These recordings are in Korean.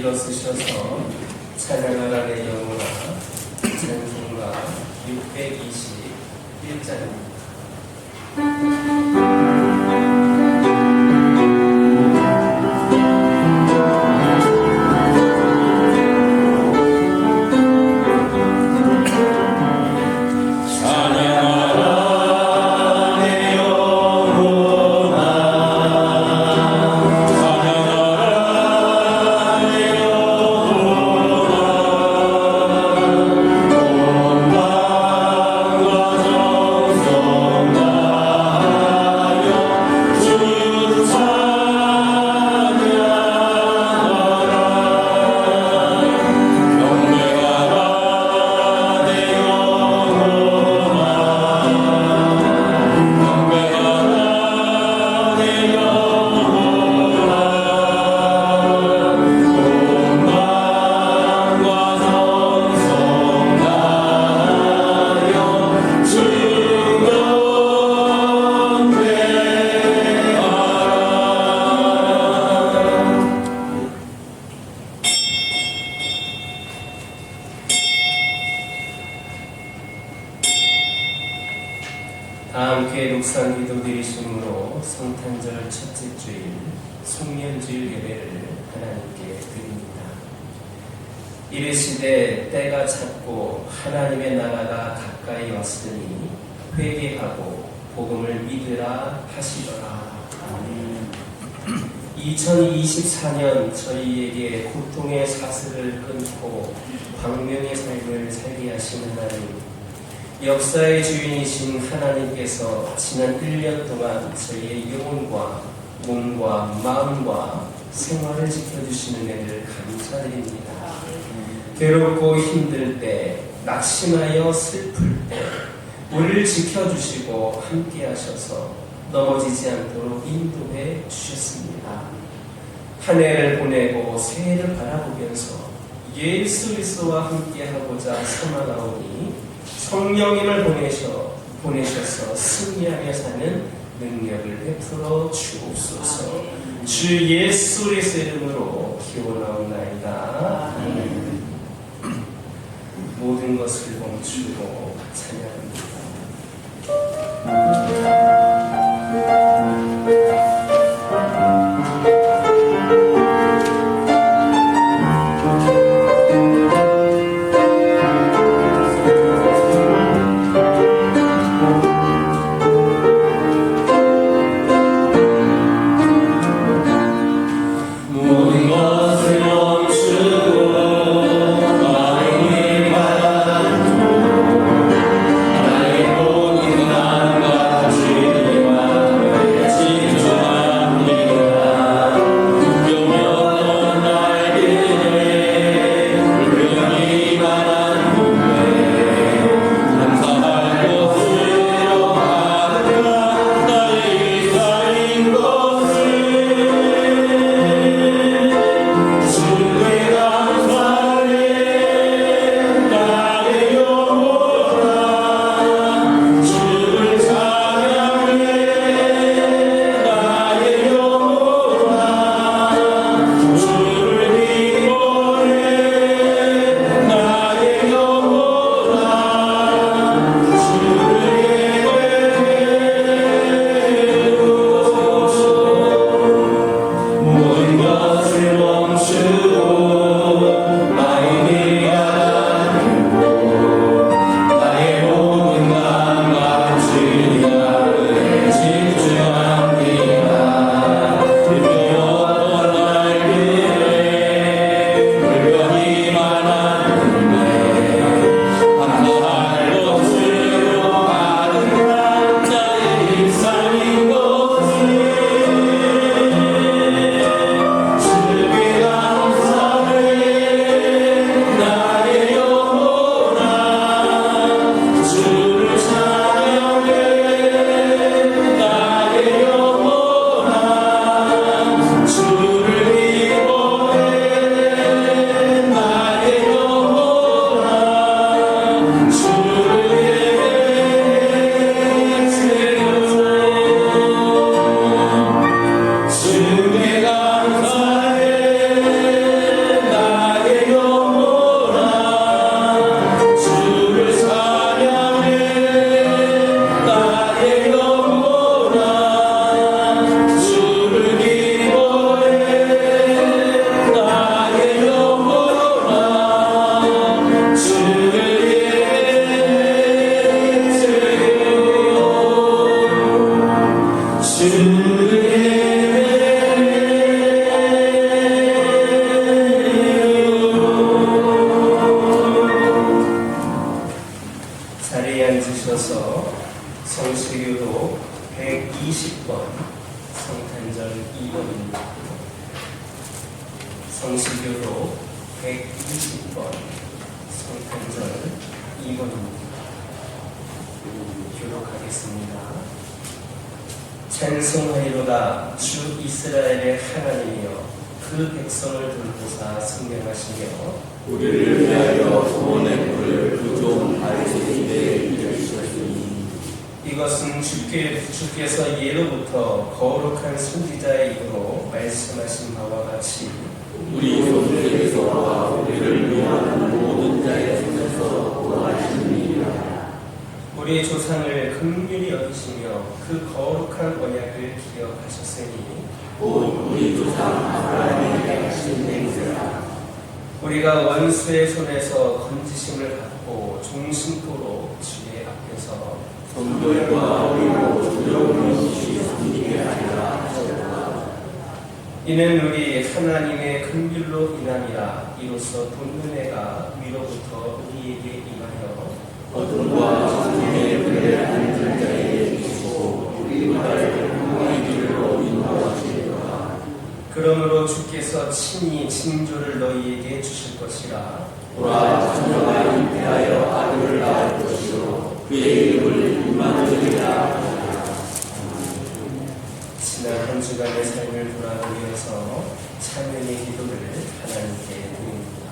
일어서셔서 찬양하라 내 영혼아 찬송가 621장입니다. 다 함께 녹상 기도드리심으로 성탄절 첫째 주일 송년주일 예배를 하나님께 드립니다. 이르시되 때가 찼고 하나님의 나라가 가까이 왔으니 회개하고 복음을 믿으라 하시더라. 2024년 저희에게 고통의 사슬을 끊고 광명의 삶을 살게 하신 하나님, 역사의 주인이신 하나님께서 지난 1년 동안 저희의 영혼과 몸과 마음과 생활을 지켜주시는 은혜를 감사드립니다. 괴롭고 힘들 때, 낙심하여 슬플 때 우리를 지켜주시고 함께 하셔서 넘어지지 않도록 인도해 주셨습니다. 한 해를 보내고 새해를 바라보면서 예수 그리스도와 함께 하고자 소망하오니 성령님을 보내셔서 승리하며 사는 능력을 베풀어 주옵소서. 주 예수 그리스도의 이름으로 기원하옵나이다. 모든 것을 멈추고 찬양합니다. 나의 이후로 120번 성탄절 2번입니다. 교독하겠습니다. 찬송하리로다 주 이스라엘의 하나님이여 그 백성을 돌보사 승명하시며 우리를 위하여 구원의 불을 그종 다윗의 이르셨으니 이것은 주께서 예로부터 거룩한 선지자의 입으로 말씀하신 바와 같이 우리 son들에게서와 우리를 위한 모든 자의 손에서 구하시니라. 우리 조상을 긍휼히 여기시며 그 거룩한 언약을 기억하셨으니 곧 우리 조상 아브라함에게 하신 맹세라. 우리가 원수의 손에서 건지심을 받고 종신토록 주의 앞에서 성결과 어리고 두려움이 없이 섬기게 하리라 하셨다. 이는 우리 하나님의 긍휼로 인함이라. 이로써 본능애가 위로부터 우리에게 임하여 어둠과 장애의 불에 앉은 자에게 주시고 우리 발을 평화의 길로 인도하시리라. 그러므로 주께서 친히 징조를 너희에게 주실 것이라. 보라, 처녀가 잉태하여 아들을 낳을 것이요 그의 이름을 임마누엘이라. 지난 한 주간의 삶을 돌아보면서 찬양의 기도를 하나님께 드립니다.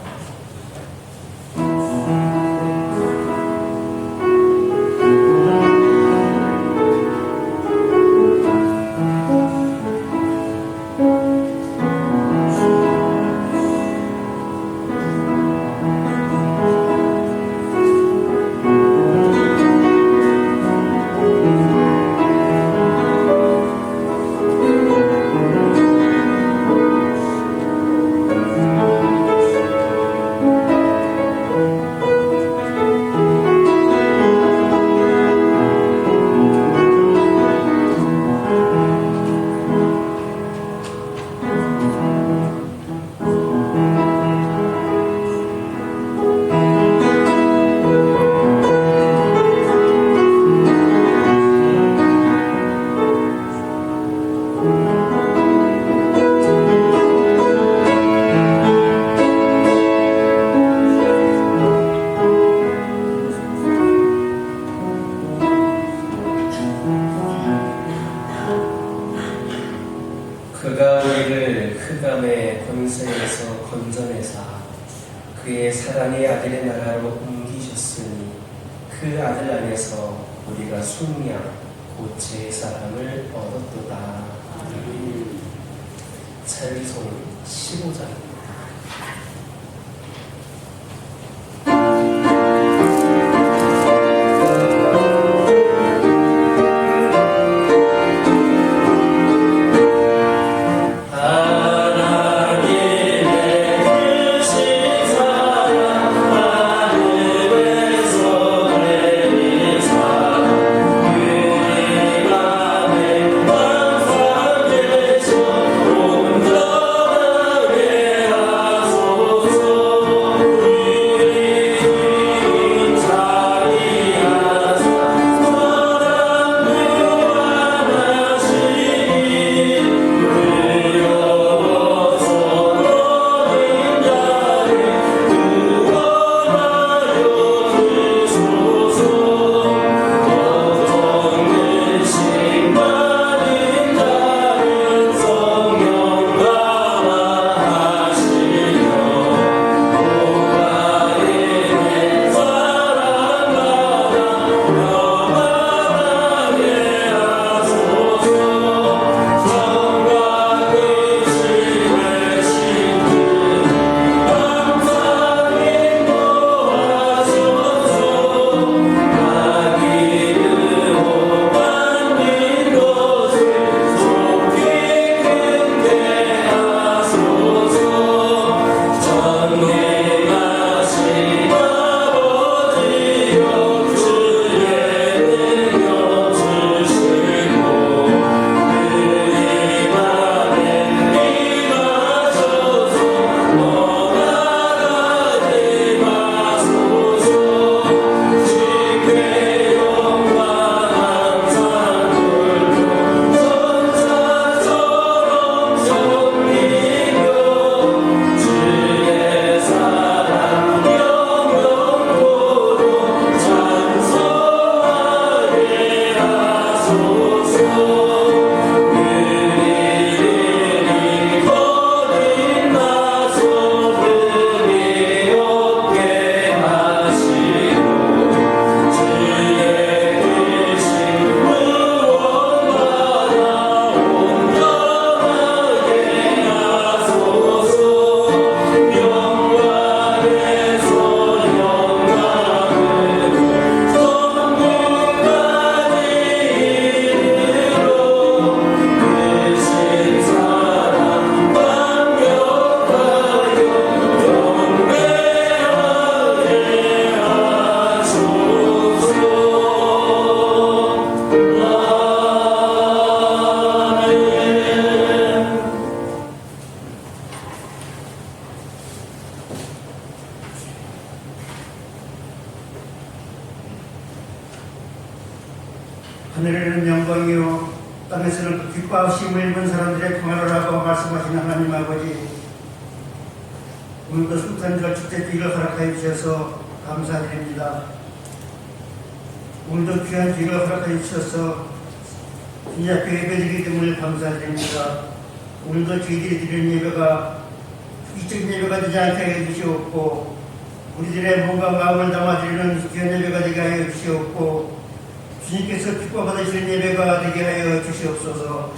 그가 우리를 흑암의 권세에서 건져내사 그의 사랑의 아들의 나라로 옮기셨으니 그 아들 안에서 우리가 속량 곧 제사함을 얻었도다. 찬송 15장입니다. 오 하늘에는 영광이요 땅에서는 기뻐하심을 입은 사람들의 평화로라고 말씀하신 하나님 아버지, 오늘도 성탄절 축제 주일을 허락하여 주셔서 감사드립니다. 오늘도 귀한 주일을 허락하여 주셔서 주님 앞에 예배드리기 때문에 감사드립니다. 오늘도 저희들이 드리는 예배가 이적인 예배가 되지 않게 하여 주시옵고, 우리들의 몸과 마음을 담아드리는 귀한 예배가 되게 하여 주시옵고, 주님께서 기뻐 받으시는 예배가 되게 하여 주시옵소서.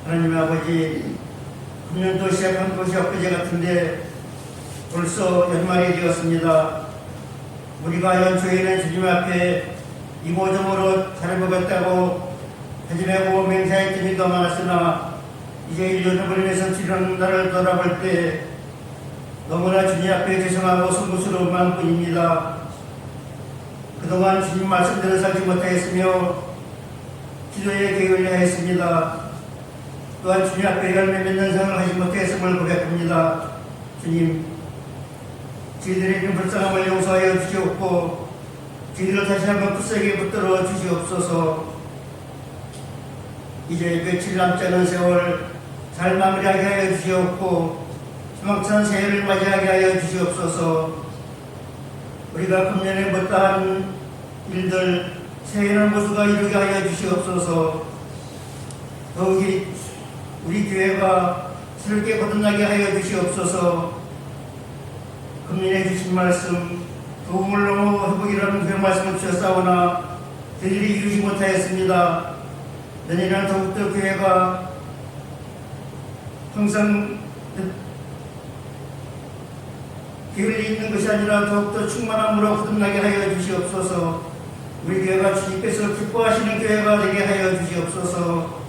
하나님 아버지, 금년도 시작한 것이 엊그제 같은데 벌써 연말이 되었습니다. 우리가 연초에는 주님 앞에 이모저모로 잘해보겠다고 다짐하고 맹세할 때이 더 많았으나, 이제 1년을 보내면서 지난 날을 돌아볼 때 너무나 주님 앞에 죄송하고 송구스러운 마음뿐입니다. 그동안 주님 말씀대로 살지 못하였으며 기도에 게을리하였습니다. 또한 주님 앞에 열매 맺는 생을 하지 못하였음을 고백합니다. 주님, 저희들의 이런 불쌍함을 용서하여 주시옵고 저희들을 다시 한번 굳세게 붙들어 주시옵소서. 이제 며칠 남지 않은 세월 잘 마무리하게 하여 주시옵고 희망찬 새해를 맞이하게 하여 주시옵소서. 우리가 금년에 못다한 일들 새해는 모두가 이루게 하여 주시옵소서. 더욱이 우리 교회가 새롭게 거듭나게 하여 주시옵소서. 금년에 주신 말씀 도움을 넘어 회복이라는 그 말씀을 주셨사오나 저희들이 이루지 못하였습니다. 내년에는 더욱더 교회가 항상 게을리 있는 것이 아니라 더욱더 충만함으로 거듭나게 하여 주시옵소서. 우리 교회가 주님께서 기뻐하시는 교회가 되게 하여 주시옵소서.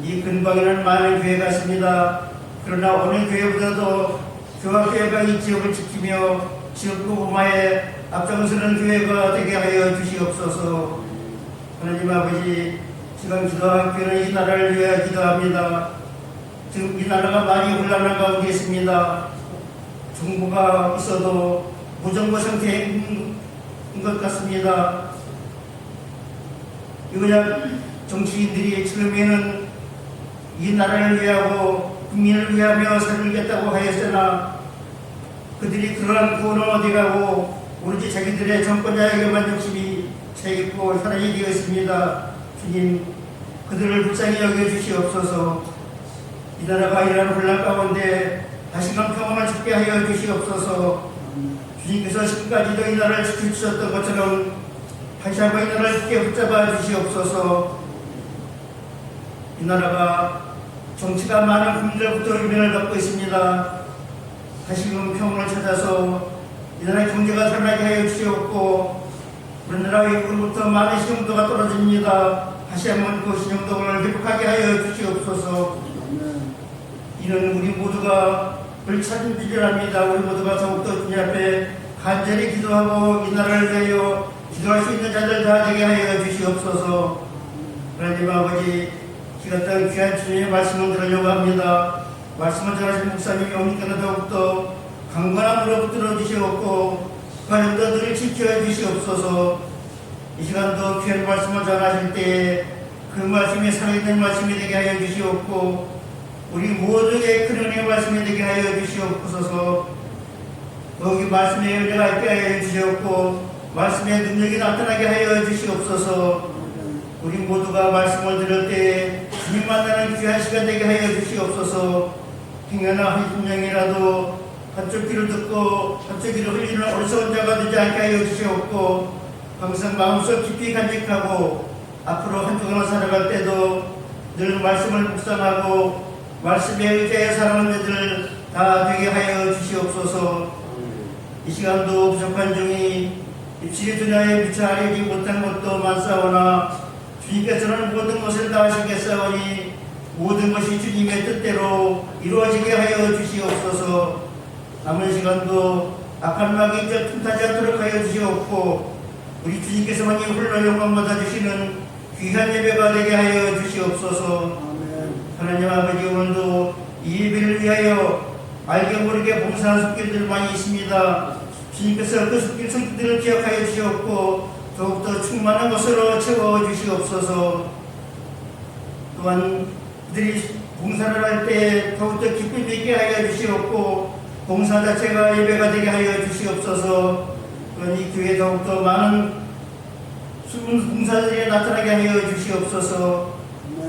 이 근방에는 많은 교회가 있습니다. 그러나 어느 교회보다도 교회가 이 지역을 지키며 지역 복음화에 앞장서는 교회가 되게 하여 주시옵소서. 하나님 아버지, 지금 기도한 교회는 이 나라를 위하여 기도합니다. 지금 이 나라가 많이 혼란한 가운데 있습니다. 정부가 있어도 무정부 상태인 것 같습니다. 그냥 정치인들이 처음에는 이 나라를 위하고 국민을 위하며 살겠다고 하였으나 그들이 그러한 구원은 어디 가고 오로지 자기들의 정권자에게만 욕심이 차있고 혈안이 되었습니다. 주님, 그들을 불쌍히 여겨주시옵소서. 이 나라가 이러한 혼란 가운데 다시금 평안을 찾게 하여 주시옵소서. 주님께서 지금까지도 이 나라를 지켜주셨던 것처럼 다시 한번 이 나라를 쉽게 붙잡아 주시옵소서. 이 나라가 정치가 많은 국민들부터 유명을 받고 있습니다. 다시금 평온을 찾아서 이 나라의 경제가 살아나게 하여 주시옵고, 우리나라의 외국으로부터 많은 신용도가 떨어집니다. 다시 한번 그 신용도를 회복하게 하여 주시옵소서. 이는 우리 모두가 불찬 비전합니다. 우리 모두가 더욱더 주님 앞에 간절히 기도하고 이 나라를 위하여 기도할 수 있는 자들 다 되게 하여 주시옵소서. 하나님 아버지, 시간 동안 귀한 주님의 말씀을 들으려고 합니다. 말씀을 전하신 목사님이 오니까는 더욱더 강건함으로 붙들어 주시옵고 과연도 늘 지켜 주시옵소서. 이 시간도 귀한 말씀을 전하실 때에 그 말씀이 살아있는 말씀이 되게 하여 주시옵고 우리 모두에게 큰 은혜의 말씀이 되게 하여 주시옵소서. 거기 말씀의 은혜가 있게 하여 주시옵고 말씀의 능력이 나타나게 하여 주시옵소서. 우리 모두가 말씀을 들을 때에 주님 만나는 귀한 시간 되게 하여 주시옵소서. 행여나 한 분명이라도 한쪽 귀를 듣고 한쪽 귀를 흘리는 어리석은 자가 되지 않게 하여 주시옵고 항상 마음속 깊이 간직하고 앞으로 한쪽으로 살아갈 때도 늘 말씀을 묵상하고 말씀에 의지하여 살아가는 이들 다 되게 하여 주시옵소서. 이 시간도 부족한 중이 입술의 두뇌에 미처 알리지 못한 것도 많사오나 주님께서는 모든 것을 다 하시겠사오니 모든 것이 주님의 뜻대로 이루어지게 하여 주시옵소서. 남은 시간도 악한 마귀 틈타지 않도록 하여 주시옵고 우리 주님께서만이 홀로 영광 받아주시는 귀한 예배가 되게 하여 주시옵소서. 하나님 아버지, 오늘도 이 예배를 위하여 알게 모르게 봉사한 손길들 많이 있습니다. 주님께서 그 손길들을 기억하여 주시옵고 더욱더 충만한 것으로 채워주시옵소서. 또한 그들이 봉사를 할 때 더욱더 기쁨 있게 하여 주시옵고 봉사 자체가 예배가 되게 하여 주시옵소서. 또한 이 교회에 더욱더 많은 숨은 봉사들이 나타나게 하여 주시옵소서.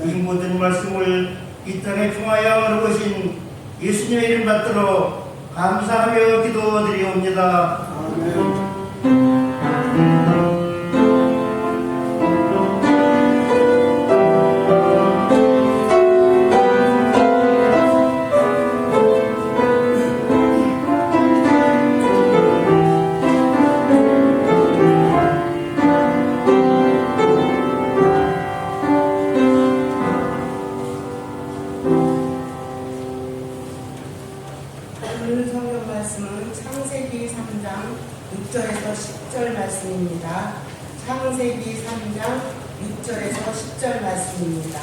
이 모든 말씀을 이 땅에 평화의 왕으로 오신 예수님의 이름 받들어 감사하며 기도드리옵니다. 오늘 성경 말씀은 창세기 3장 6절에서 10절 말씀입니다. 창세기 3장 6절에서 10절 말씀입니다.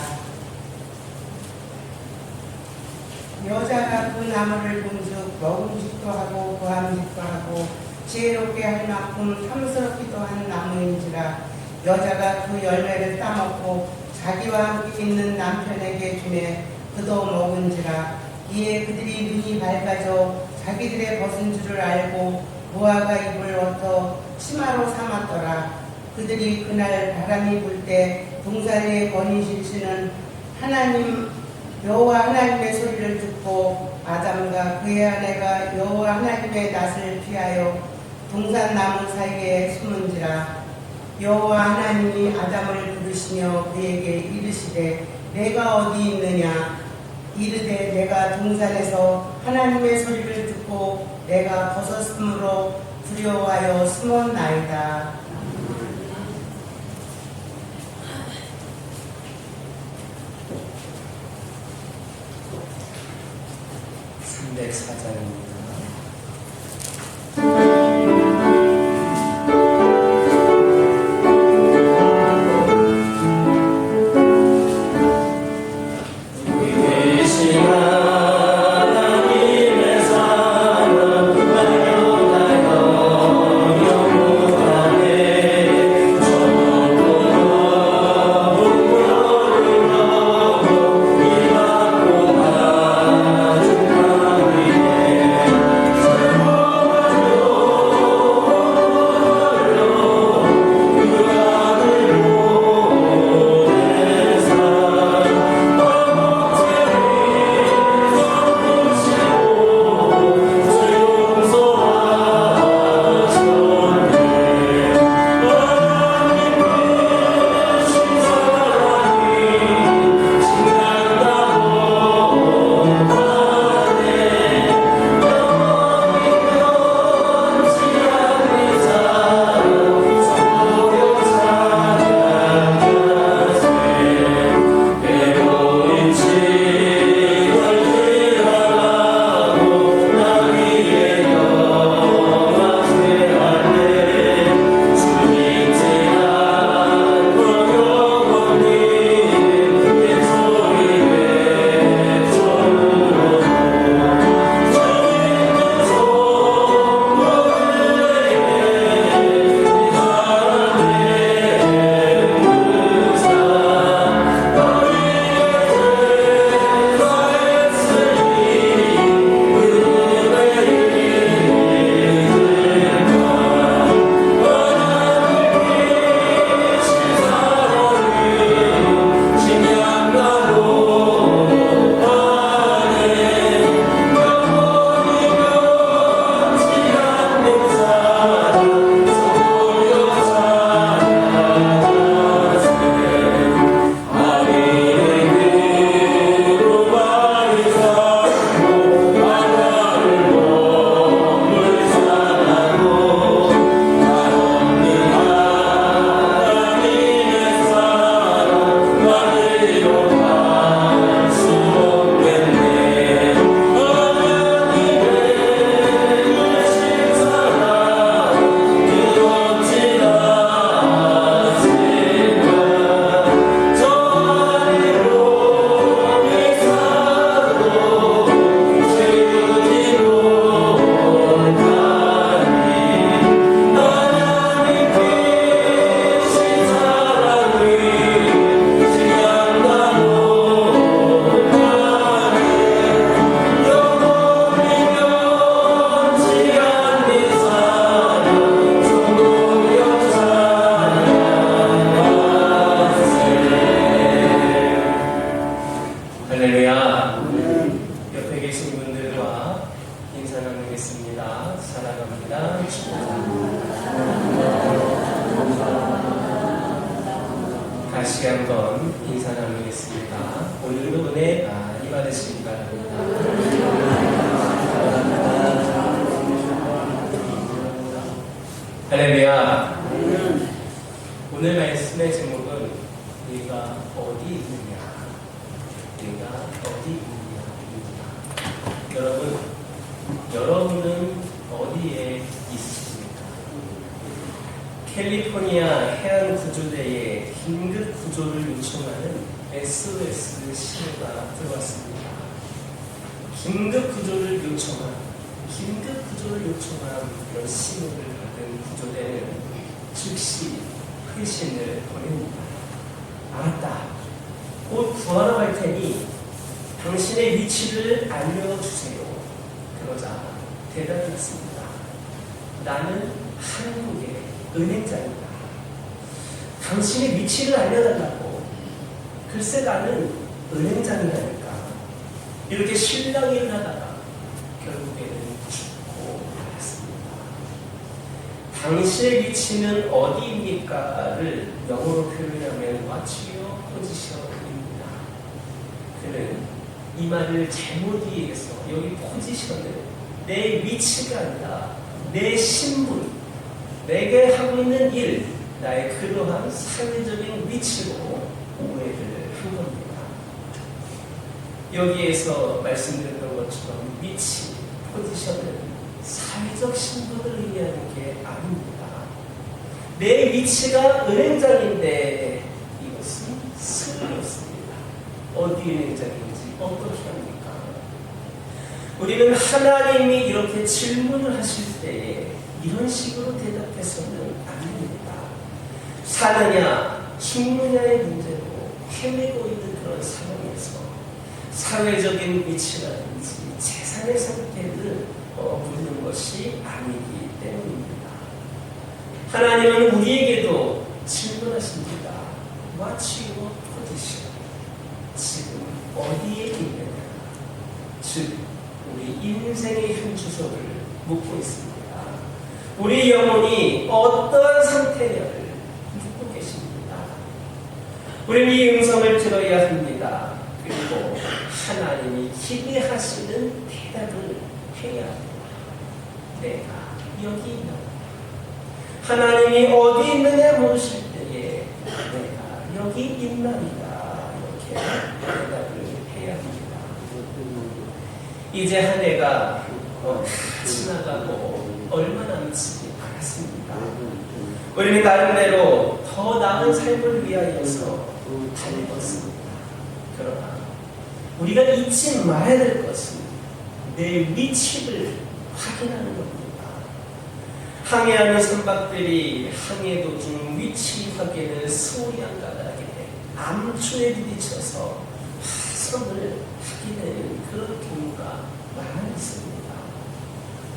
여자가 그 나무를 본즉 먹음직도 하고 고함직도 하고 지혜롭게 할 만큼 탐스럽기도 한 나무인지라 여자가 그 열매를 따먹고 자기와 함께 있는 남편에게 주매 그도 먹은지라 이에 그들이 눈이 밝아져 자기들의 벗은 줄을 알고 노아가 입을 얻어 치마로 삼았더라. 그들이 그날 바람이 불 때 동산에 거니실시는 하나님 여호와 하나님의 소리를 듣고 아담과 그의 아내가 여호와 하나님의 낯을 피하여 동산 나무 사이에 숨은지라. 여호와 하나님이 아담을 부르시며 그에게 이르시되 내가 어디 있느냐. 이르되 내가 동산에서 하나님의 소리를 듣고 내가 벗었으므로 두려워하여 숨었나이다. 304장입니다. 인사드리겠습니다. 사랑합니다. 다시 한번 인사 나누겠습니다. 오늘도 은혜 많이 받으시기 바랍니다. 할렐루야. 오늘 말씀의 제목은 네가 어디 있느냐, 네가 어디 있느냐입니다. 여러분은 어디에 있으십니까? 캘리포니아 해안 구조대에 긴급 구조를 요청하는 SOS 신호가 들어왔습니다. 긴급 구조를 요청한 그런 신호를 받은 구조대는 즉시 회신을 보냅니다. 알았다. 곧 구하러 갈 테니 당신의 위치를 알려주세요. 그러자 대답이 있습니다. 나는 한국의 은행장이다. 당신의 위치를 알려달라고. 글쎄 나는 은행장이라니까. 이렇게 실랑이를 하다가 결국에는 죽고 말았습니다. 당신의 위치는 어디입니까?를 영어로 표현하면 What's your position입니다. 그는 이 말을 잘못 이해해서 여기 포지션을 내 위치가 아니라 내 신분, 내게 하고 있는 일, 나의 그러한 사회적인 위치로 오해를 한 겁니다. 여기에서 말씀드렸던 것처럼 위치, 포지션은 사회적 신분을 의미하는 게 아닙니다. 내 위치가 은행장인데 이것은 스스로였습니다. 어디 은행장인지 어떻게 합니까? 우리는 하나님이 이렇게 질문을 하실 때에 이런 식으로 대답해서는 안 됩니다. 사느냐 죽느냐의 문제로 헤매고 있는 그런 상황에서 사회적인 위치라든지 재산의 상태를 묻는 것이 아니기 때문입니다. 하나님은 우리에게도 질문하십니다. What's your position? 지금 어디에 있느냐? 즉 우리 인생의 현 주소를 묻고 있습니다. 우리 영혼이 어떠한 상태냐를 묻고 계십니다. 우리는 이 음성을 들어야 합니다. 그리고 하나님이 기대하시는 대답을 해야 합니다. 내가 여기 있나? 하나님이 어디 있느냐 물으실 때에 내가 여기 있나이다. 이렇게 대답을 해야 합니다. 이제 한 해가 지나가고 얼마 남지 않았습니다. 우리는 나름대로 더 나은 삶을 위하여서 달려왔습니다. 그러나 우리가 잊지 말아야 될 것은 내 위치를 확인하는 겁니다. 항해하는 선박들이 항해 도중 위치 확인을 소홀히 한 까닭에 암초에 부딪혀서 파손을 하게 되는 그런 경우가 많이 있습니다.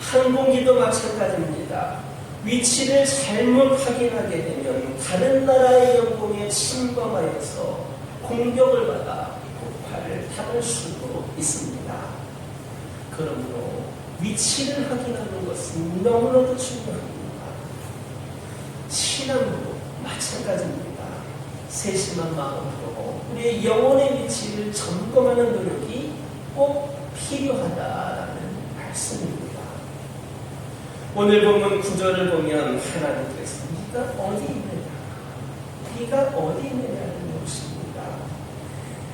항공기도 마찬가지입니다. 위치를 잘못 확인하게 되면 다른 나라의 영공에 침범하여서 공격을 받아 폭발을 당할 수도 있습니다. 그러므로 위치를 확인하는 것은 너무나도 중요합니다. 신앙도 마찬가지입니다. 세심한 마음으로 우리의 영혼의 위치를 점검하는 노력이 꼭 필요하다라는 말씀입니다. 오늘 본문 9절을 보면 하나님께서 네가 어디 있느냐? 네가 어디 있느냐를 물으십니다.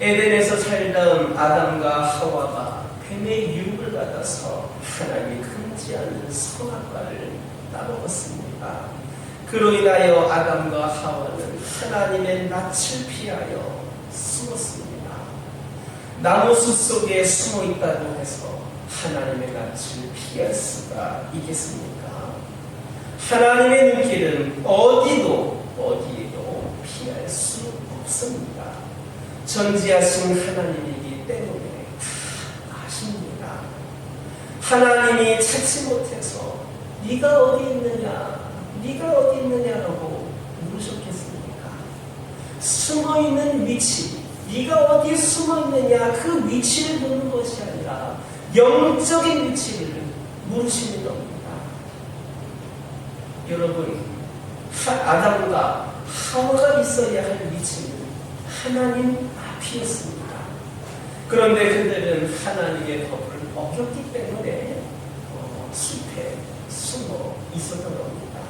에덴에서 살던 아담과 하와가 뱀의 유혹을 받아서 하나님이 금지하는 선악과를 따먹었습니다. 그로 인하여 아담과 하와는 하나님의 낯을 피하여 숨었습니다. 나무숲 속에 숨어 있다고 해서 하나님의 낯을 피할 수가 있겠습니까? 하나님의 눈길은 어디에도 피할 수 없습니다. 전지하신 하나님이기 때문에 다 아십니다. 하나님이 찾지 못해서 네가 어디 있느냐, 네가 어디 있느냐라고 물으셨겠습니까? 숨어있는 위치, 네가 어디에 숨어있느냐 그 위치를 묻는 것이 아니라 영적인 위치를 물으시는 겁니다. 여러분, 아담과 하와가 있어야 할 위치는 하나님 앞이었습니다. 그런데 그들은 하나님의 법을 어겼기 때문에 숲에 숨어 있었던 겁니다.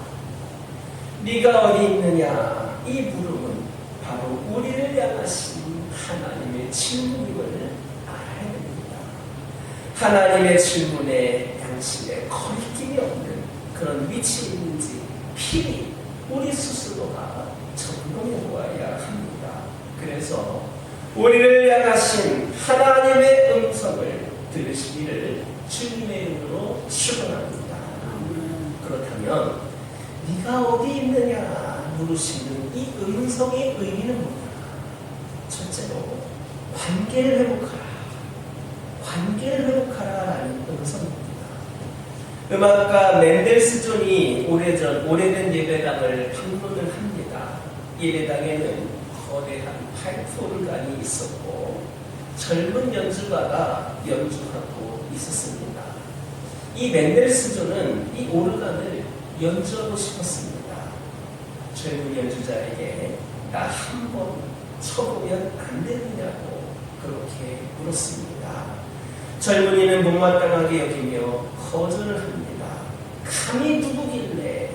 네가 어디 있느냐? 이 물음은 바로 우리를 향하신 하나님의 질문임을 알아야 됩니다. 하나님의 질문에 양심에 거리낌이 없는 그런 위치에 있는지 필히 우리 스스로가 점검해 보아야 합니다. 그래서 우리를 향하신 하나님의 음성을 들으시기를 주님의 이름으로 축원합니다. 그렇다면 네가 어디 있느냐 물으시는 이 음성의 의미는 뭐냐? 첫째로 관계를 회복하라. 관계를 회복하라 라는 음성입니다. 음악가 멘델스존이 오래된 예배당을 방문을 합니다. 예배당에는 거대한 파이프 오르간이 있었고 젊은 연주가가 연주하고 있었습니다. 이 멘델스존은 이 오르간을 연주하고 싶었습니다. 젊은 연주자에게 나 한 번 쳐보면 안 되느냐고 그렇게 물었습니다. 젊은이는 못마땅하게 여기며 거절을 합니다. 감히 누구길래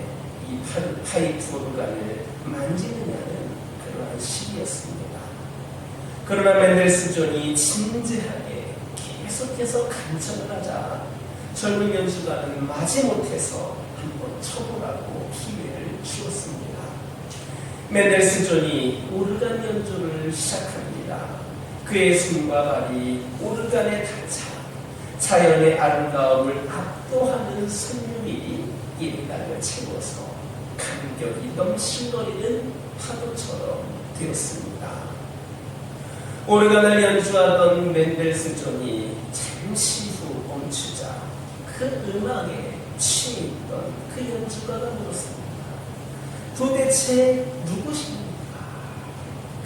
이 파이프 오르간을 만지느냐는 그러한 시기였습니다. 그러나 멘델스존이 진지하게 계속해서 간청을 하자 젊은 연주가는 마지못해서 한번 쳐보라고 기회를 주었습니다. 멘델스존이 오르간 연주를 시작합니다. 그의 손과 발이 오르간에 닿자 자연의 아름다움을 압도하는 선율이 예배당을 채워서 감격이 넘실거리는 파도처럼 되었습니다. 오르간을 연주하던 멘델스존이 잠시 후 멈추자 그 음악에 취해 있던 그 연주가가 물었습니다. 도대체 누구십니까?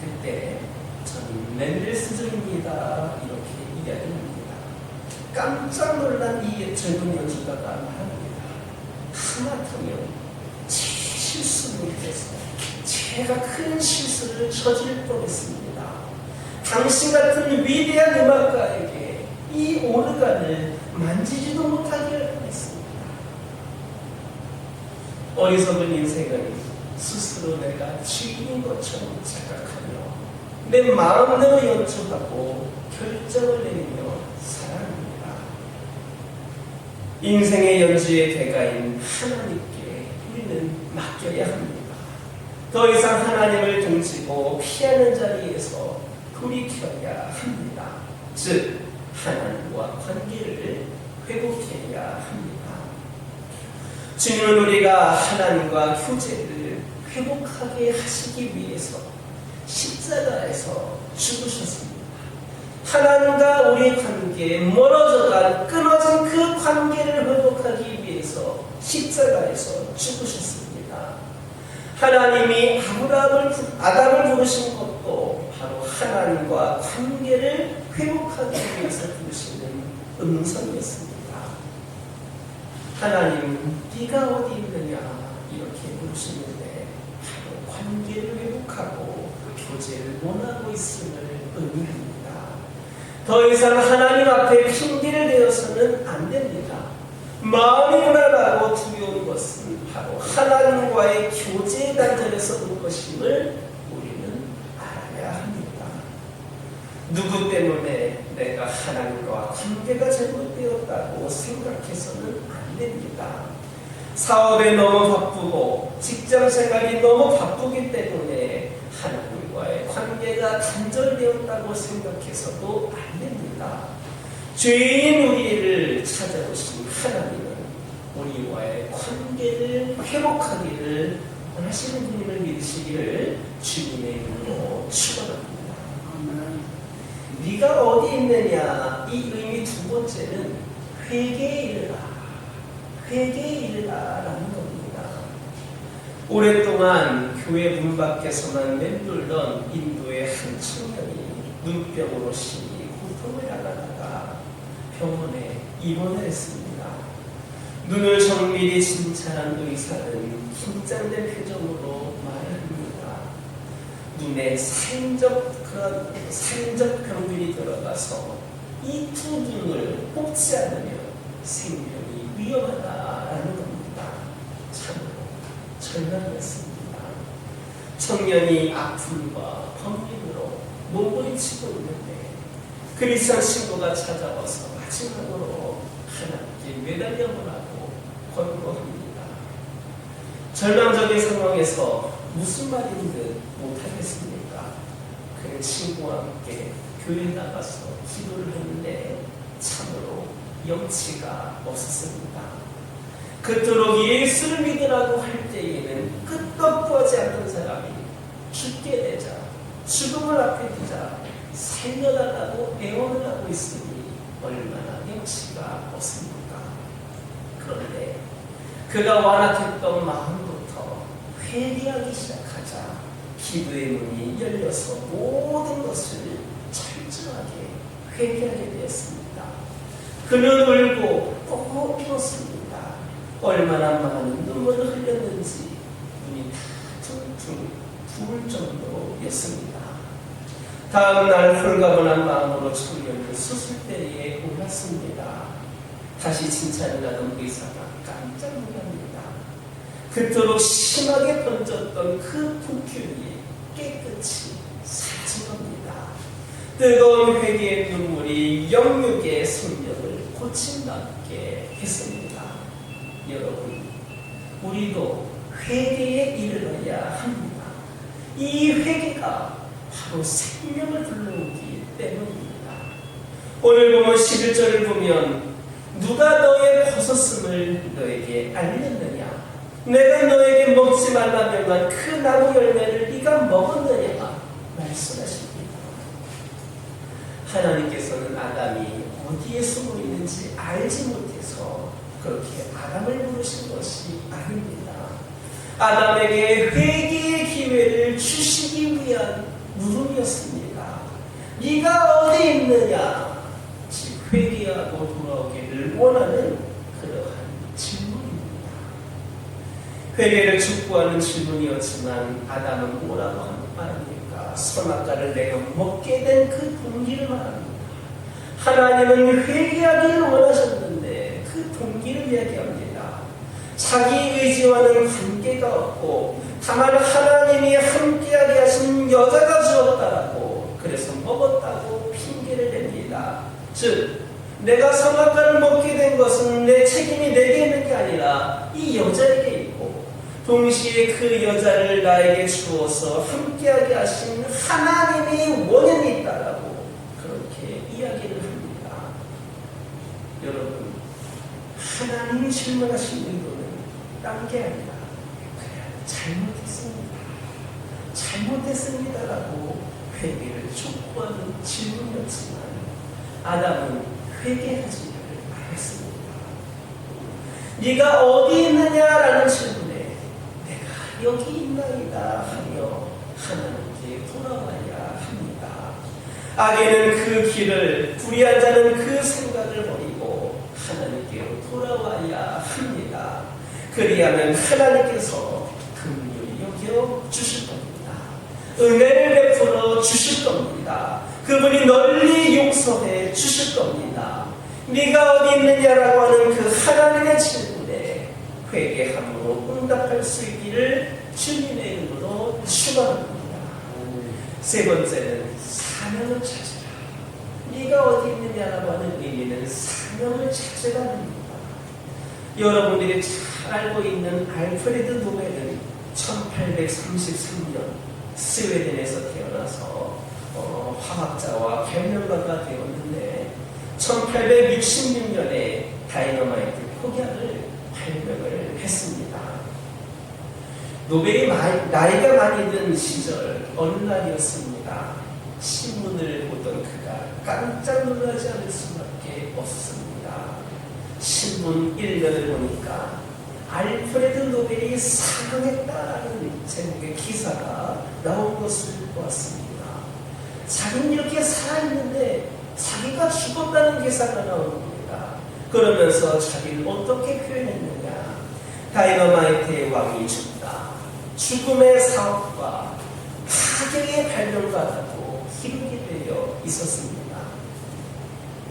그때 저는 멘델스존입니다. 이렇게 이야기합니다. 깜짝 놀란 이 젊은 연주가가 말합니다. 하마터면 제 실수로 인해서 제가 큰 실수를 저질 뻔했습니다. 당신 같은 위대한 음악가에게 이 오르간을 만지지도 못하게 할 뻔했습니다. 어리석은 인생은 스스로 내가 주인인 것처럼 착각하며 내 마음대로 연주하고 결정을 내리며 살아갑니다. 인생의 연주의 대가인 하나님께 우리는 맡겨야 합니다. 더 이상 하나님을 등지고 피하는 자리에서 돌이켜야 합니다. 즉 하나님과 관계를 회복해야 합니다. 주님은 우리가 하나님과 교제를 회복하게 하시기 위해서 십자가에서 죽으셨습니다. 하나님과 우리의 관계에 멀어져간 끊어진 그 관계를 회복하기 위해서 십자가에서 죽으셨습니다. 하나님이 아담을 부르신 것도 바로 하나님과 관계를 회복하기 위해서 부르시는 음성이었습니다. 하나님, 네가 어디 있느냐 이렇게 부르시는데 바로 관계를 회복하고 교제를 원하고 있음을 의미합니다. 더 이상 하나님 앞에 핑계를 대어서는 안 됩니다. 마음이 불안하고 두려운 것은 바로 하나님과의 교제의 단절에서 온 것임을 우리는 알아야 합니다. 누구 때문에 내가 하나님과 관계가 잘못되었다고 생각해서는 안 됩니다. 사업에 너무 바쁘고 직장 생활이 너무 바쁘기 때문에 하나님과의 관계가 단절되었다고 생각해서도 안 됩니다. 죄인 우리를 찾아오신 하나님은 우리와의 관계를 회복하기를 원하시는 분임을 믿으시기를 주님의 이름으로 축원합니다. 네가 어디 있느냐 이 의미 두 번째는 회개에 이르라, 회개에 이르라라는 겁니다. 오랫동안 교회 문 밖에서만 맴돌던 인도의 한 청년이 눈병으로 심히 고통을 당하다가 병원에 입원을 했습니다. 눈을 정밀히 진찰한 의사는 긴장된 표정으로 말합니다. 눈에 살인적 병균이 들어가서 이 두 눈을 뽑지 않으면 생명이 위험하다라는 겁니다. 참으로 절망했습니다. 청년이 아픔과 번민으로 몸부림치고 있는데 그리스도의 친구가 찾아와서 마지막으로 하나님께 매달려보라고 권고합니다. 절망적인 상황에서 무슨 말인 듯 못하겠습니까? 그 친구와 함께 교회 나가서 기도를 했는데 참으로 염치가 없었습니다. 그토록 예수를 믿으라고 할 때에는 끄떡 구하지 않던 사람이 죽게 되자 죽음을 앞에 두자 살려달라고 애원을 하고 있으니 얼마나 염치가 없습니까? 그런데 그가 완악했던 마음부터 회개하기 시작하자 기도의 문이 열려서 모든 것을 철저하게 회개하게 되었습니다. 그는 울고 꼭 울었습니다. 얼마나 많은 눈물을 흘렸는지 눈이 다 퉁퉁 부을 정도였습니다. 다음 날 홀가분한 마음으로 청년은 수술대에 올랐습니다. 다시 진찰을 하던 의사가 깜짝 놀랍니다. 그토록 심하게 번졌던 그 불균이 깨끗이 사라진 겁니다. 뜨거운 회개의 눈물이 영육의 생명을 고침받게 했습니다. 여러분, 우리도 회개에 이르러야 합니다. 이 회개가 바로 생명을 불러오기 때문입니다. 오늘 보면 11절을 보면 누가 너의 벗었음을 너에게 알렸느냐? 내가 너에게 먹지 말라 명한 그 나무 열매를 네가 먹었느냐? 말씀하십니다. 하나님께서는 아담이 어디에 숨어 있는지 알지 못해서 그렇게 아담을 부르신 것이 아닙니다. 아담에게 회개의 기회를 주시기 위한 물음이었습니다. 네가 어디 있느냐? 즉 회개하고 돌아오기를 원하는 그러한 질문입니다. 회개를 촉구하는 질문이었지만 아담은 뭐라고 말합니까? 선악과를 내가 먹게 된 그 동기를 말합니다. 하나님은 회개하기를 원하셨는데 그 동기를 이야기합니다. 자기 의지와는 관계가 없고 다만 하나님이 함께하게 하신 여자가 주었다라고 그래서 먹었다고 핑계를 냅니다. 즉 내가 선악과를 먹게 된 것은 내 책임이 내게 있는 게 아니라 이 여자에게 있고 동시에 그 여자를 나에게 주어서 함께하게 하신 하나님이 원인이 있다라고 그렇게 이야기를 합니다. 여러분, 하나님이 질문하신 의도는 딴 게 아니라 잘못했습니다라고 회개를 촉구하는 질문이었지만 아담은 회개하지를 않았습니다. 네가 어디 있느냐라는 질문에 내가 여기 있나이다 하며 하나님께 돌아와야 합니다. 악에는 그 길을, 불의한 자는 그 생각을 버리고 하나님께로 돌아와야 합니다. 그리하면 하나님께서 긍휼히 여겨 주실 겁니다. 은혜를 베풀어 주실 겁니다. 그분이 널리 용서해 주실 겁니다. 네가 어디 있느냐라고 하는 그 하나님의 질문에 회개함으로 응답할 수 있기를 주님의 이름으로 축원합니다. 세 번째는 사명을 찾으라. 네가 어디 있느냐라고 하는 의미는 사명을 찾으라는 겁니다. 여러분들이 잘 알고 있는 알프레드 노벨은 1833년 스웨덴에서 태어나서 화학자와 발명가가 되었는데 1866년에 다이너마이트 폭약을 발명을 했습니다. 노벨이 나이가 많이 든 시절 어느 날이었습니다. 신문을 보던 그가 깜짝 놀라지 않을 수밖에 없었습니다. 신문 1면을 보니까 알프레드 노벨이 사망했다라는 제목의 기사가 나온 것을 보았습니다. 자기는 이렇게 살아있는데 자기가 죽었다는 기사가 나온 겁니다. 그러면서 자기를 어떻게 표현했느냐. 다이너마이트의 왕이 죽다. 죽음의 사업과 파괴의 발명가라고 기록이 되어 있었습니다.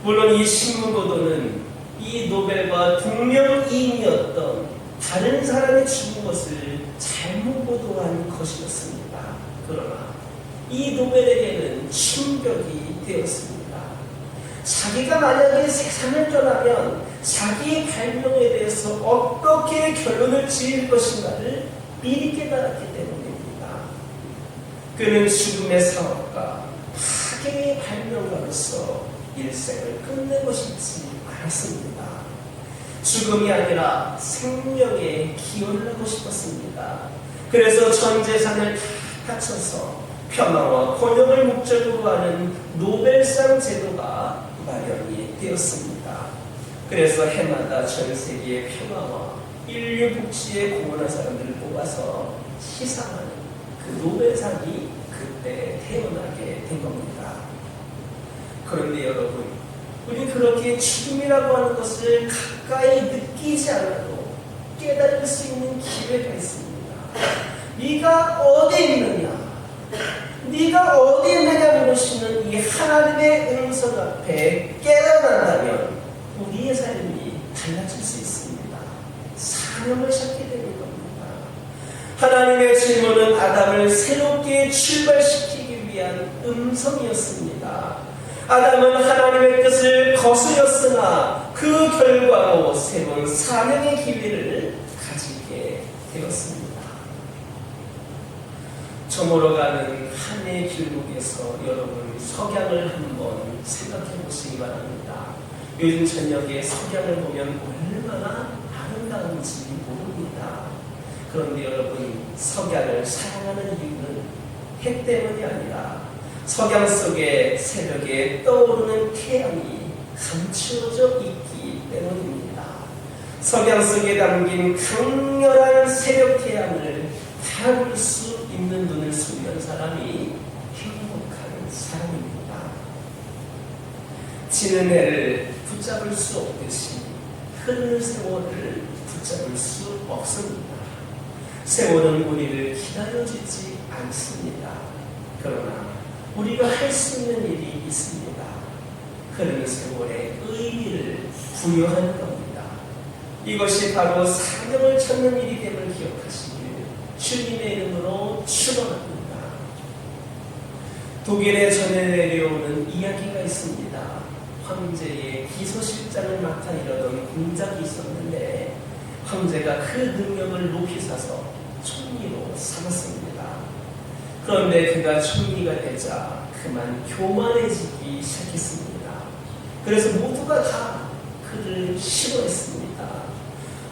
물론 이 신문 보도는 이 노벨과 동명이인이었던 다른 사람이 죽은 것을 잘못 보도한 것이었습니다. 그러나 이 노벨에게는 충격이 되었습니다. 자기가 만약에 세상을 떠나면 자기의 발명에 대해서 어떻게 결론을 지을 것인가를 미리 깨달았기 때문입니다. 그는 죽음의 사업가, 파괴의 발명가로서 일생을 끝내고 싶지 않았습니다. 죽음이 아니라 생명에 기원을 하고 싶었습니다. 그래서 전 재산을 다 바쳐서 평화와 번영을 목적으로 하는 노벨상 제도가 마련이 되었습니다. 그래서 해마다 전 세계의 평화와 인류 복지에 공헌한 사람들을 뽑아서 시상하는 그 노벨상이 그때 태어나게 된 겁니다. 그런데 여러분, 우리 그렇게 죽음이라고 하는 것을 가까이 느끼지 않아도 깨달을 수 있는 기회가 있습니다. 네가 어디 있느냐? 네가 어디 있느냐 물으시는 이 하나님의 음성 앞에 깨어난다면 우리의 삶이 달라질 수 있습니다. 사명을 찾게 되는 겁니다. 하나님의 질문은 아담을 새롭게 출발시키기 위한 음성이었습니다. 아담은 하나님의 뜻을 거스렸으나 그 결과로 새로운 사명의 기회를 가지게 되었습니다. 저물어가는 한 해의 길목에서 여러분 석양을 한번 생각해 보시기 바랍니다. 요즘 저녁에 석양을 보면 얼마나 아름다운지 모릅니다. 그런데 여러분, 석양을 사랑하는 이유는 해 때문이 아니라 석양 속에 새벽에 떠오르는 태양이 감추어져 있기 때문입니다. 석양 속에 담긴 강렬한 새벽 태양을 바라볼 수 있는 눈을 숨는 사람이 행복한 사람입니다. 지는 해를 붙잡을 수 없듯이 흐르는 세월을 붙잡을 수 없습니다. 세월은 우리를 기다려주지 않습니다. 그러나 우리가 할 수 있는 일이 있습니다. 흐르는 세월에 의미를 부여하는 겁니다. 이것이 바로 사명을 찾는 일이 됨을 기억하시길 주님의 이름으로 축원합니다. 독일에 전해 내려오는 이야기가 있습니다. 황제의 비서실장을 맡아 일하던 공작이 있었는데 황제가 그 능력을 높이 사서 총리로 삼았습니다. 그런데 그가 총리가 되자 그만 교만해지기 시작했습니다. 그래서 모두가 다 그를 싫어했습니다.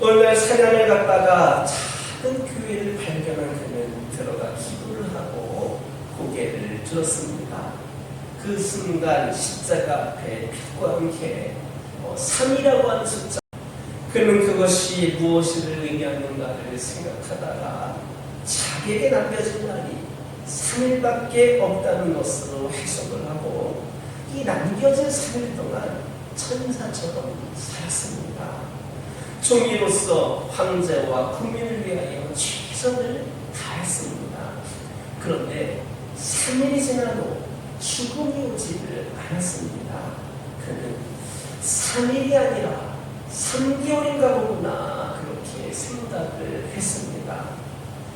어느 날 사냥을 갔다가 작은 교회를 발견한 그는 들어가 기도를 하고 고개를 들었습니다. 그 순간 십자가 앞에 빛과 함께 3이라고 하는 숫자, 그는 그것이 무엇을 의미하는가를 생각하다가 자기에게 남겨진 날이 3일밖에 없다는 것으로 해석을 하고 이 남겨진 3일 동안 천사처럼 살았습니다. 총리로서 황제와 국민을 위하여 최선을 다했습니다. 그런데 3일이 지나도 죽음이 오지를 않았습니다. 그는 3일이 아니라 3개월인가 보구나 그렇게 생각을 했습니다.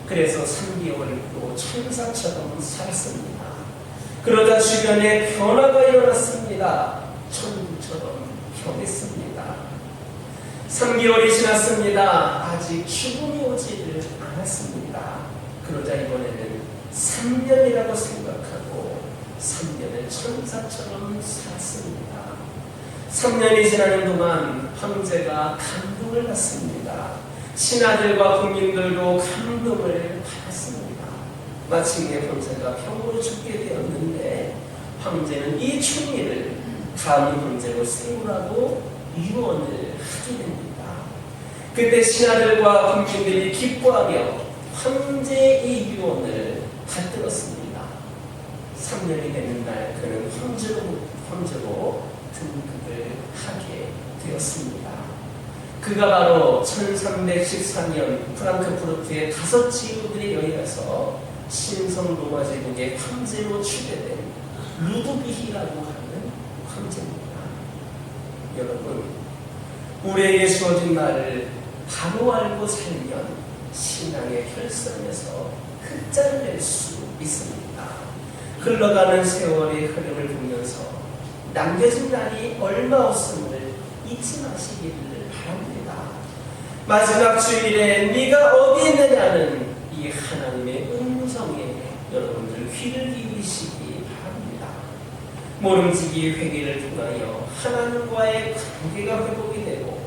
그래서 3개월을 또 천사처럼 살았습니다. 그러다 주변에 변화가 일어났습니다. 천국처럼 변했습니다. 3개월이 지났습니다. 아직 죽음이 오지를 않았습니다. 그러자 이번에는 3년이라고 생각하고 3년을 천사처럼 살았습니다. 3년이 지나는 동안 황제가 감동을 받습니다. 신하들과 국민들도 감동을 받았습니다. 마침내 황제가 병으로 죽게 되었는데 황제는 이 총리를 다음 황제로 세우라고 유언을 하게 됩니다. 그때 신하들과 국민들이 기뻐하며 황제의 이 유언을 받들었습니다. 3년이 되는 날 그는 황제로 등극을 하게 되었습니다. 그가 바로 1314년 프랑크푸르트의 5 지구들에 의해서 신성 로마 제국의 황제로 추대된 루드비히라고 하는 황제입니다. 여러분, 우리에게 주어진 말을 바로 알고 살면 신앙의 혈선에서 흑자를 낼 수 있습니다. 흘러가는 세월의 흐름을 보면서 남겨진 날이 얼마 없음을 잊지 마시기를 바랍니다. 마지막 주일에 네가 어디 있느냐는 이 하나님의 음성에 여러분들 귀를 기울이시기 바랍니다. 모름지기 회개를 통하여 하나님과의 관계가 회복이 되고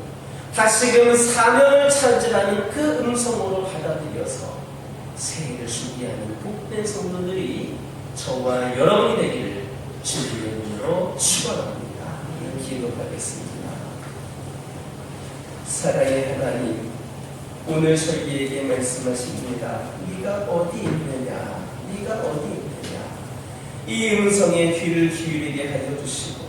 다시금 사명을 찾으라는 그 음성으로 받아들여서 새해를 준비하는 복된 성도들이 저와 여러분이 되기를 주님의 이름으로 축원합니다. 기도하겠습니다. 사랑의 하나님, 오늘 저희에게 말씀하십니다. 네가 어디 있느냐, 네가 어디 있느냐. 이 음성에 귀를 기울이게 하여 주시고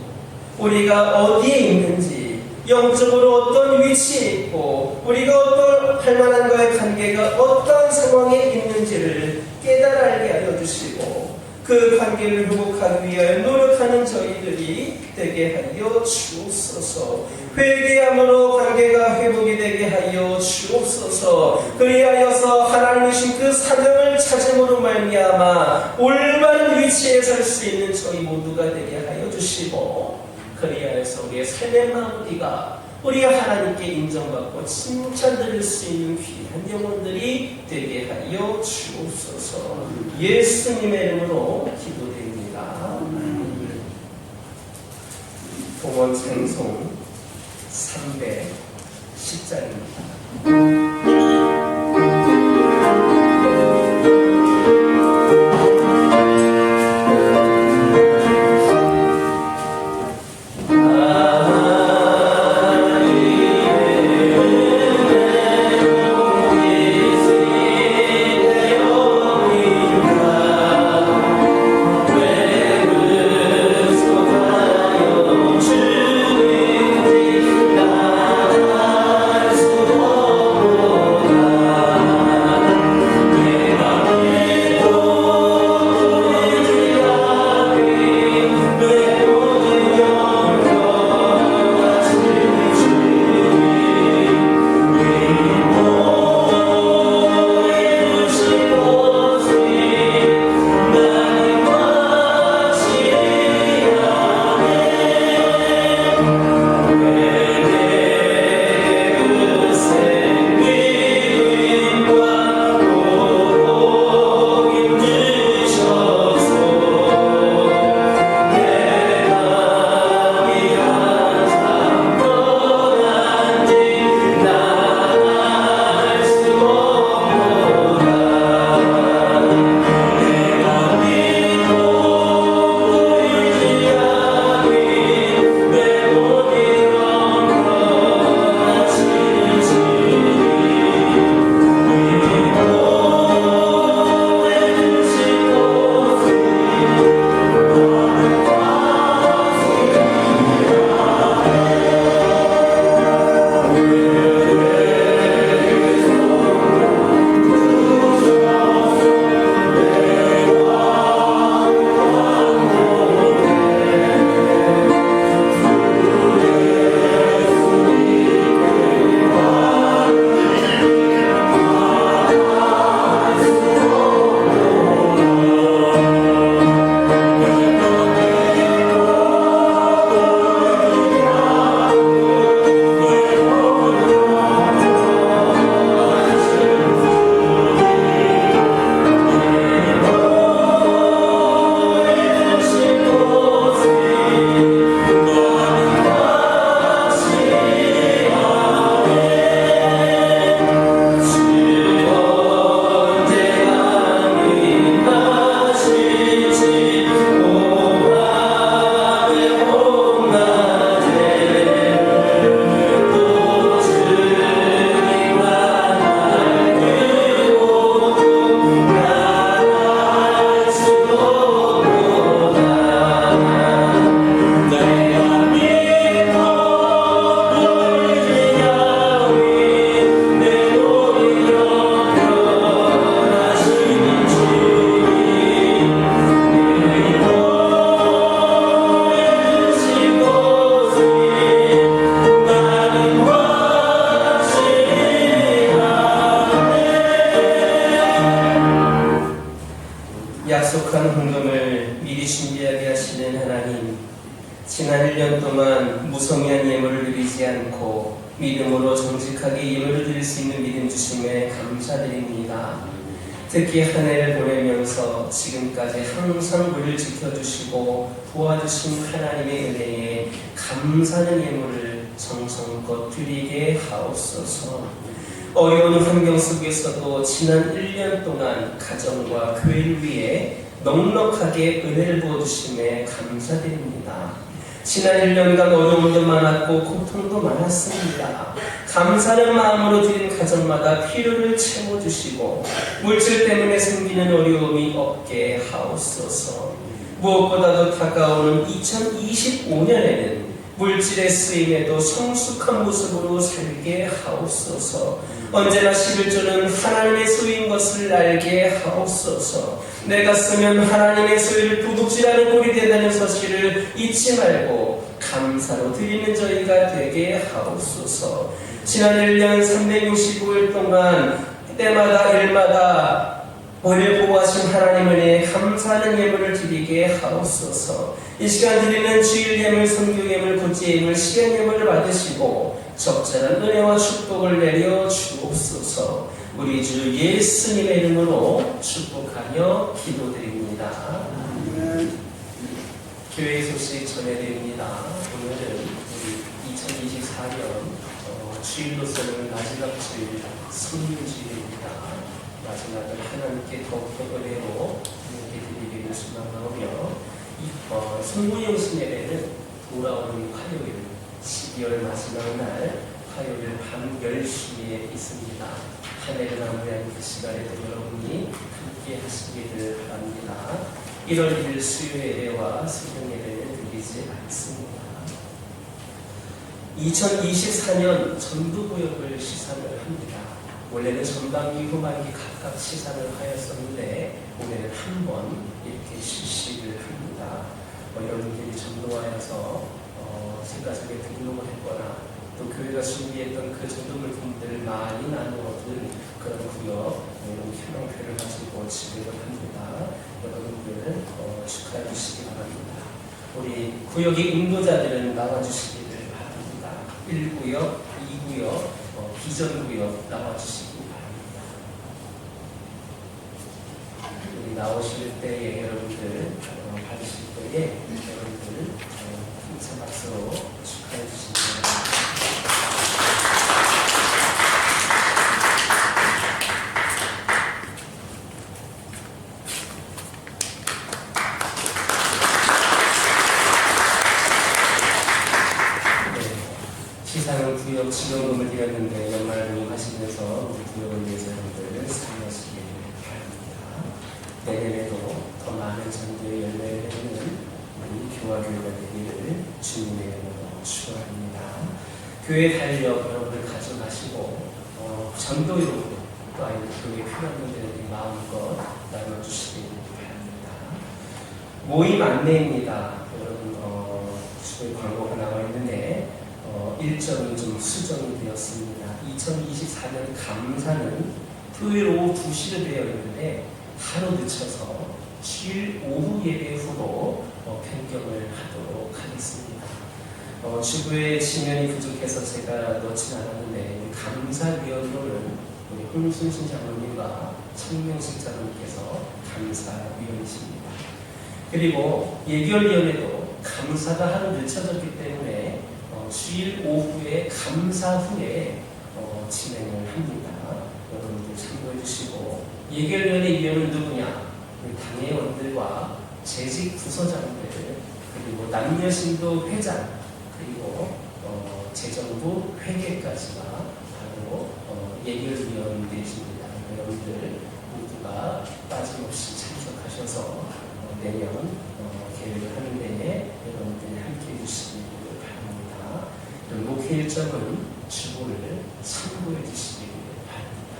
우리가 어디에 있는지, 영적으로 어떤 위치에 있고 우리가 어떤 할 만한과의 관계가 어떤 상황에 있는지를 깨달아 알게 하여 주시고 그 관계를 회복하기 위하여 노력하는 저희들이 되게 하여 주옵소서. 회개함으로 관계가 회복이 되게 하여 주옵소서. 그리하여서 하나님이신 그 사명을 찾음으로 말미암아 올바른 위치에 설 수 있는 저희 모두가 되게 하여 주시고, 그리하여서 우리의 삶의 마무리가 우리 하나님께 인정받고 칭찬드릴 수 있는 귀한 영혼들이 되게 하여 주옵소서. 예수님의 이름으로 기도드립니다. 봉헌 찬송 310장입니다. 무성의한 예물을 드리지 않고 믿음으로 정직하게 예물을 드릴 수 있는 믿음 주심에 감사드립니다. 특히 한 해를 보내면서 지금까지 항상 우리를 지켜주시고 도와주신 하나님의 은혜에 감사하는 예물을 정성껏 드리게 하옵소서. 어려운 환경 속에서도 지난 1년 동안 가정과 교회를 위해 넉넉하게 은혜를 부어주심에 감사드립니다. 지난 1년간 어려움도 많았고 고통도 많았습니다. 감사하는 마음으로 드린 가정마다 필요를 채워주시고 물질 때문에 생기는 어려움이 없게 하옵소서. 무엇보다도 다가오는 2025년에는 물질의 쓰임에도 성숙한 모습으로 살게 하옵소서. 언제나 11조는 하나님의 소유인 것을 알게 하옵소서. 내가 쓰면 하나님의 소유를 도둑질하는 꼴이 된다는 사실을 잊지 말고 감사로 드리는 저희가 되게 하옵소서. 지난 1년 365일 동안 때마다 일마다 우리를 보호하신 하나님 은혜에 감사하는 예물을 드리게 하옵소서. 이 시간 드리는 주일 예물, 선교 예물, 구제 예물, 시간 예물을 받으시고 적절한 은혜와 축복을 내려 주옵소서. 우리 주 예수님의 이름으로 축복하며 기도드립니다. 교회 소식 전해드립니다. 오늘은 우리 2024년 주일로서는 마지막 주일 성유주일입니다. 마지막을 하나님께 더욱더 은혜로 하나님께 드리기를 소망하며 성모형 신예배는 돌아오는 화요일 12월 마지막 날 화요일 밤 10시에 있습니다. 한 해를 마무리하는 그 시간에도 여러분이 함께 하시기를 바랍니다. 1월 1일 수요 예배와 새벽 예배는 드리지 않습니다. 2024년 전두구역을 시상을 합니다. 원래는 전반기, 후반기 각각 시상을 하였었는데 올해는 한 번 이렇게 실시를 합니다. 여러분들이 전도하여서 세가족에 등록을 했거나 또 교회가 준비했던 그 전도 물품들을 많이 나누어둔 그런 구역, 이런 희망표를 가지고 진행을 합니다. 여러분들 축하해 주시기 바랍니다. 우리 구역의 인도자들은 나와주시기를 바랍니다. 1구역, 2구역, 비전구역 나와주시기 바랍니다. 우리 나오실 때에 여러분들 받으실 때에 여러분들 힘찬 박수로 축하해 주시기 바랍니다. 시상은 구역 지원금을 드렸는데 연말 모임하시면서 우리 구역을 위해서 여러분들 참여하시길 바랍니다. 내년에도 더 많은 전도의 열매를 내는 우리 교화교회가 되기를 주님의 이름으로 축원합니다. 교회 달력 여러분들 가져가시고 전도용으로 또 아이들 교회 필요한 분들에게 마음껏 나눠주시길 바랍니다. 모임 안내입니다. 여러분 주변에 광고가 나와 있는데 일정이 좀 수정이 되었습니다. 2024년 감사는 토요일 오후 2시로 되어 있는데 하루 늦춰서 주일 오후 예배 후로 변경을 하도록 하겠습니다. 주부의 지면이 부족해서 제가 넣진 않았는데 감사위원으로는 우리 홍순신 장로님과 청명식 장로님께서 감사위원이십니다. 그리고 예결위원회도 감사가 하루 늦춰졌기 때문에 주일 오후에 감사 후에 진행을 합니다. 여러분들 참고해 주시고 예결위원회 위원은 누구냐? 당회원들과 재직 부서장들 그리고 남녀신도 회장 그리고 재정부 회계까지가 바로 예결위원들이십니다. 여러분들 모두가 빠짐없이 참석하셔서 내년 계획을 하는 데에 여러분들이 함께해 주시기 바랍니다. 목회 일정은 주보를 참고해 주시기 바랍니다.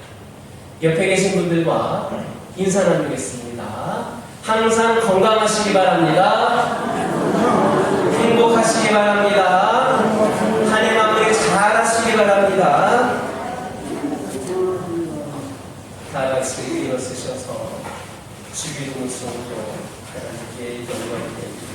옆에 계신 분들과 인사 나누겠습니다. 항상 건강하시기 바랍니다. 행복하시기 바랍니다. 한 해 마무리 잘 하시기 바랍니다. 다 같이 일어서셔서 주기도문 성으로 하나님께 영광을 드립니다.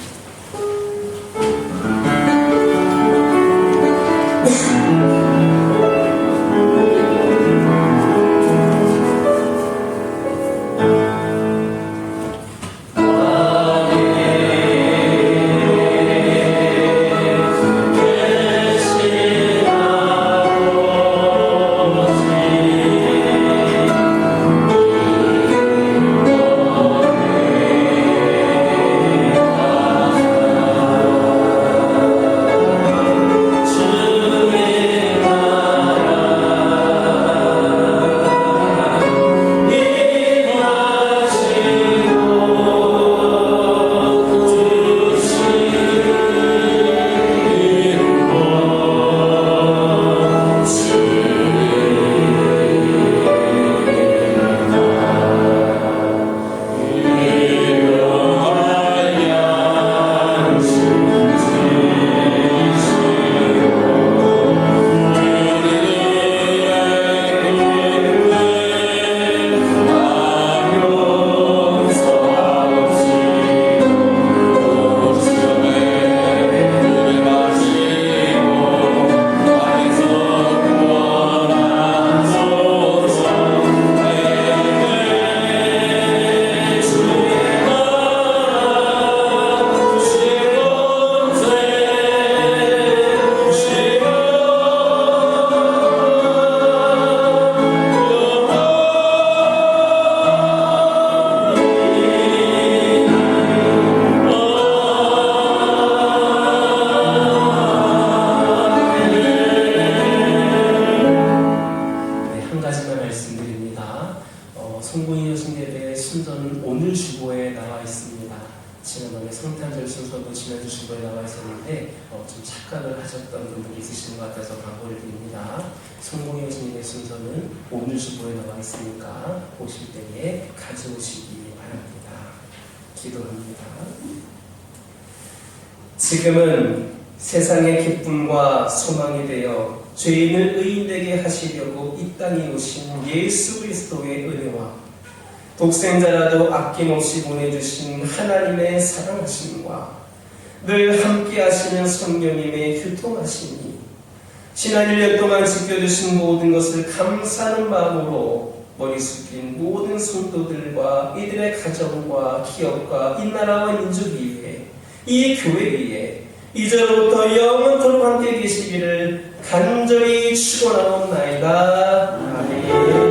송구인 여신예배 순서는 오늘 주보에 나와 있습니다. 지난번에 성탄절 순서도 지난주 주보에 나와 있었는데 좀 착각을 하셨던 분들이 있으신 것 같아서 광고를 드립니다. 송구인 여신예배 순서는 오늘 주보에 나와 있으니까 보실 때에 가져오시기 바랍니다. 기도합니다. 지금은 세상의 기쁨과 소망이 되어 죄인을 의인되게 하시려고 이 땅에 오신 예수 그리스도의 은혜와 독생자라도 아낌없이 보내주신 하나님의 사랑하심과 늘 함께 하시는 성령님의 교통하심이 지난 1년 동안 지켜주신 모든 것을 감사하는 마음으로 머리 숙인 모든 성도들과 이들의 가정과 기업과 이 나라와 민족 위에 이 교회 위에 이제로부터 영원토록 함께 계시기를 간절히 축원하옵나이다. 아멘.